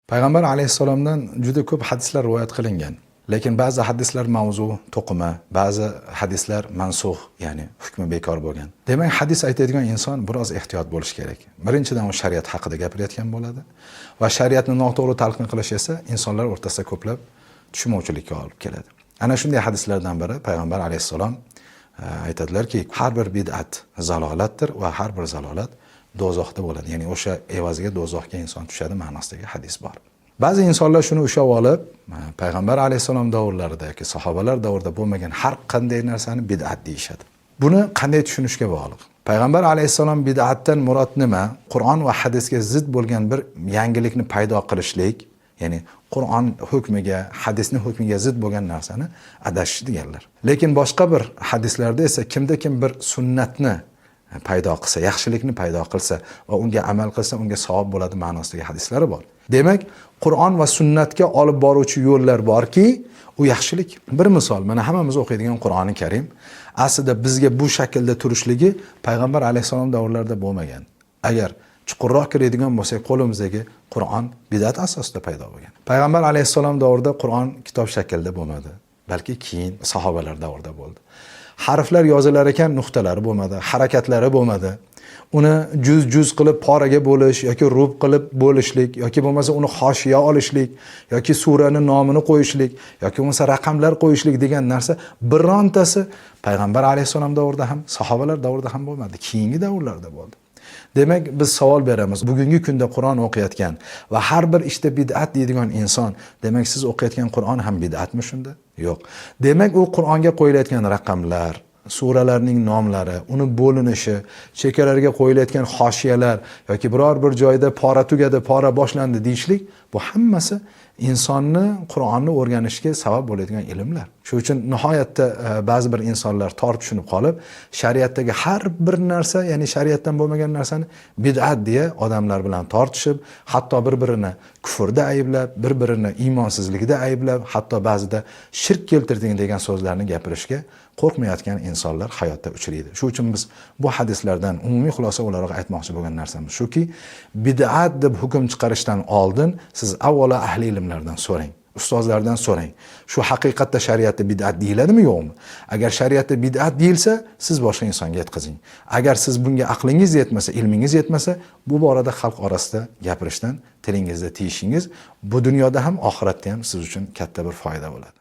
Payg'ambar alayhissalomdan juda ko'p hadislar rivoyat qilingan. Lekin ba'zi hadislar mavzu, to'qima, ba'zi hadislar mansux, ya'ni hukmi bekor bo'lgan. Demak, hadis aytadigan inson biroz ehtiyot bo'lish kerak. Birinchidan u shariat haqida gapirayotgan bo'ladi va shariatni noto'g'ri talqin qilish esa insonlar o'rtasida ko'plab tushunmovchilikka olib keladi. Ana shunday hadislardan biri Payg'ambar alayhissalom aytadilarki, har bir bid'at zalolatdir va har bir zalolat do'zaxda bo'ladi. Ya'ni o'sha evaziga do'zaxga inson tushadi ma'nosidagi hadis bor. Ba'zi insonlar shuni ushlab olib, Payg'ambar alayhissalom davrlarida yoki sahobalar davrida bo'lmagan har qanday narsani bid'at deyishadi. Buni qanday tushunishga bog'liq. Payg'ambar alayhissalom bid'atdan murod nima? Qur'on va hadisga zid bo'lgan bir yangilikni paydo qilishlik, ya'ni Qur'on hukmiga, hadisning hukmiga zid bo'lgan narsani adashish deganlar. Lekin boshqa bir hadislarda esa kim bir sunnatni paydo qilsa, yaxshilikni paydo qilsa va unga amal qilsa, unga savob bo'ladi ma'nosidagi hadislari bor. Demak, Qur'on va sunnatga olib boruvchi yo'llar borki, u yaxshilik. Bir misol, mana hammamiz o'qiydigan Qur'oni Karim aslida bizga bu shaklda turishligi Payg'ambar alayhissalom davrlarida bo'lmagan. Agar chuqurroq kiradigan bo'lsak, qo'limizdagi Qur'on bid'at asosida paydo bo'lgan. Payg'ambar alayhissalom davrida Qur'on kitob shaklda bo'lmadi, balki keyin sahobalar davrida bo'ldi. Harflar yozilar ekan, nuqtalari bo'lmadi, harakatlari bo'lmadi. Uni juz qilib poraga bo'lish yoki rub qilib bo'lishlik yoki bo'lmasa uni hoshiya olishlik yoki suraning nomini qo'yishlik yoki bo'lmasa raqamlar qo'yishlik degan narsa birontasi Payg'ambar alayhissalom davrida ham, sahobalar davrida ham bo'lmadi, keyingi davrlarda bo'ldi. Demak, biz savol beramiz. Bugungi kunda Qur'on o'qiyotgan va har bir ishda bid'at deydigan inson, demak siz o'qiyotgan Qur'on ham bid'atmi shunda? Yo'q. Demak, u Qur'onga qo'yilayotgan raqamlar, suralarning nomlari, uni bo'linishi, chekkalarga qo'yilayotgan hoshiyalar yoki biror bir joyda pora tugadi, pora boshlandi deyishlik, bu hammasi insonni Qur'onni o'rganishga sabab bo'ladigan ilmlar. Shuning uchun nihoyatda ba'zi bir insonlar tor tushunib qolib, shariatdagi har bir narsa, ya'ni shariatdan bo'lmagan narsani bid'at deya odamlar bilan tortishib, hatto bir-birini kufrda ayblab, bir-birini iymonsizlikda ayblab, hatto ba'zida shirk keltirding degan so'zlarni gapirishga qo'rqmayotgan insonlar hayotda uchraydi. Shuning uchun biz bu hadislardan umumiy xulosa o'laroq aytmoqchi bo'lgan narsamiz shuki, bid'at deb hukm chiqarishdan oldin siz avvalo ahli ilmlardan so'rang, ustozlardan so'rang. Shu haqiqatda shariatda bid'at deyiladimi, yo'qmi? Agar shariatda bid'at deyilsa, siz boshqa insonga yetkazing. Agar siz bunga aqlingiz yetmasa, ilmingiz yetmasa, bu borada xalq orasida gapirishdan tilingizda tiyishingiz bu dunyoda ham, oxiratda ham siz uchun katta bir foyda bo'ladi.